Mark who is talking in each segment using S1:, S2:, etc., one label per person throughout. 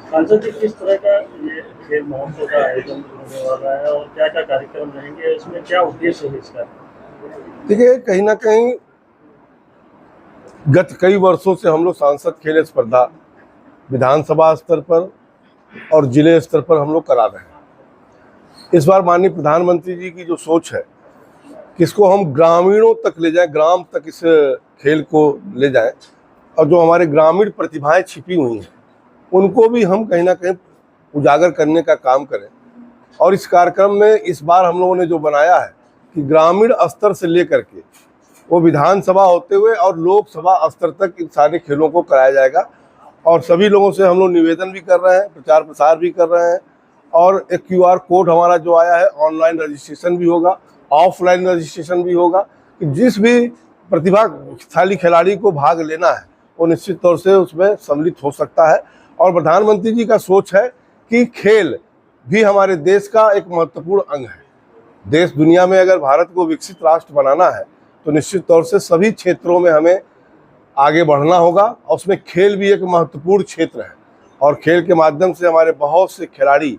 S1: सांसद जी, किस तरह का ये खेल महोत्सव का आयोजन होने वाला है और क्या क्या कार्यक्रम रहेंगे, इसमें क्या उद्देश्य है इसका?
S2: देखिए, कहीं ना कहीं गत कई वर्षों से हम लोग सांसद खेल स्पर्धा विधानसभा स्तर पर और जिले स्तर पर हम लोग करा रहे हैं। इस बार माननीय प्रधानमंत्री जी की जो सोच है कि इसको हम ग्रामीणों तक ले जाएं, ग्राम तक इस खेल को ले जाएं, और जो हमारे ग्रामीण प्रतिभाएं छिपी हुई हैं उनको भी हम कहीं ना कहीं उजागर करने का काम करें। और इस कार्यक्रम में इस बार हम लोगों ने जो बनाया है कि ग्रामीण स्तर से लेकर के वो विधानसभा होते हुए और लोकसभा स्तर तक इन सारे खेलों को कराया जाएगा। और सभी लोगों से हम लोग निवेदन भी कर रहे हैं, प्रचार प्रसार भी कर रहे हैं, और एक QR कोड हमारा जो आया है, ऑनलाइन रजिस्ट्रेशन भी होगा, ऑफलाइन रजिस्ट्रेशन भी होगा, कि जिस भी प्रतिभाशाली खिलाड़ी को भाग लेना है वो निश्चित तौर से उसमें सम्मिलित हो सकता है। और प्रधानमंत्री जी का सोच है कि खेल भी हमारे देश का एक महत्वपूर्ण अंग है। देश दुनिया में अगर भारत को विकसित राष्ट्र बनाना है तो निश्चित तौर से सभी क्षेत्रों में हमें आगे बढ़ना होगा, और उसमें खेल भी एक महत्वपूर्ण क्षेत्र है। और खेल के माध्यम से हमारे बहुत से खिलाड़ी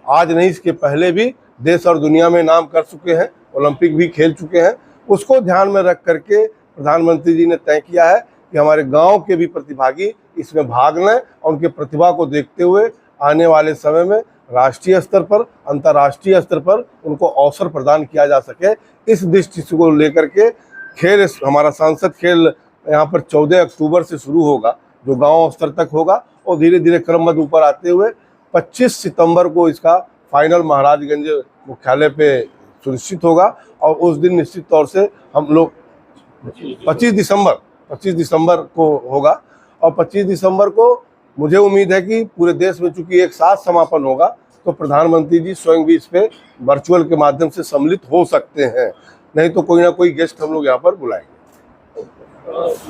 S2: आज नहीं, इसके पहले भी देश और दुनिया में नाम कर चुके हैं, ओलंपिक भी खेल चुके हैं। उसको ध्यान में रख करके प्रधानमंत्री जी ने तय किया है कि हमारे गांव के भी प्रतिभागी इसमें भाग लें, और उनके प्रतिभा को देखते हुए आने वाले समय में राष्ट्रीय स्तर पर, अंतर्राष्ट्रीय स्तर पर उनको अवसर प्रदान किया जा सके। इस दृष्टि को लेकर के खेल, हमारा सांसद खेल यहाँ पर 14 अक्टूबर से शुरू होगा, जो गांव स्तर तक होगा, और धीरे धीरे क्रमबद्ध ऊपर आते हुए 25 सितंबर को इसका फाइनल महाराजगंज मुख्यालय पे सुनिश्चित होगा। और उस दिन निश्चित तौर से हम लोग 25 दिसंबर को होगा, और 25 दिसंबर को मुझे उम्मीद है कि पूरे देश में चूंकि एक साथ समापन होगा तो प्रधानमंत्री जी स्वयं भी इस पे वर्चुअल के माध्यम से सम्मिलित हो सकते हैं, नहीं तो कोई ना कोई गेस्ट हम लोग यहाँ पर बुलाएंगे।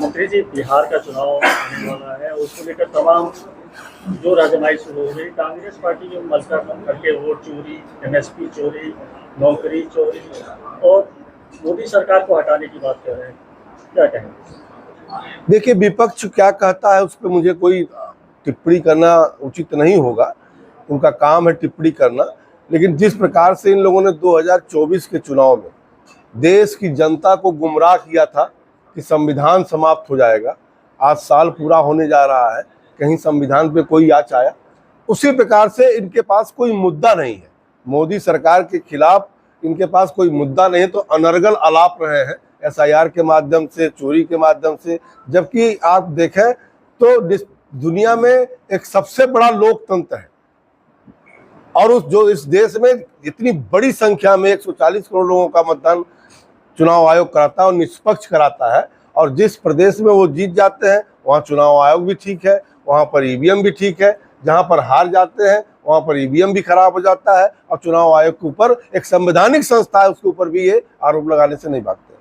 S1: मंत्री जी, बिहार का चुनाव होने वाला है, उसको लेकर तमाम जो राजनीति शुरू हो गई। कांग्रेस पार्टी जो मसला करके वोट चोरी, MSP चोरी, नौकरी चोरी और मोदी सरकार को हटाने की बात कर रहे हैं, क्या कहेंगे?
S2: देखिए, विपक्ष क्या कहता है उस पर मुझे कोई टिप्पणी करना उचित नहीं होगा, उनका काम है टिप्पणी करना। लेकिन जिस प्रकार से इन लोगों ने 2024 के चुनाव में देश की जनता को गुमराह किया था कि संविधान समाप्त हो जाएगा, आज साल पूरा होने जा रहा है, कहीं संविधान पे कोई आँच आया? उसी प्रकार से इनके पास कोई मुद्दा नहीं है, मोदी सरकार के खिलाफ इनके पास कोई मुद्दा नहीं है, तो अनर्गल आलाप रहे हैं SIR के माध्यम से, चोरी के माध्यम से। जबकि आप देखें तो दुनिया में एक सबसे बड़ा लोकतंत्र है, और इस देश में इतनी बड़ी संख्या में 140 करोड़ लोगों का मतदान चुनाव आयोग कराता है और निष्पक्ष कराता है। और जिस प्रदेश में वो जीत जाते हैं वहाँ चुनाव आयोग भी ठीक है, वहाँ पर EVM भी ठीक है, जहाँ पर हार जाते हैं वहाँ पर EVM भी खराब हो जाता है, और चुनाव आयोग के ऊपर एक संवैधानिक संस्था है, उसके ऊपर भी ये आरोप लगाने से नहीं भागते।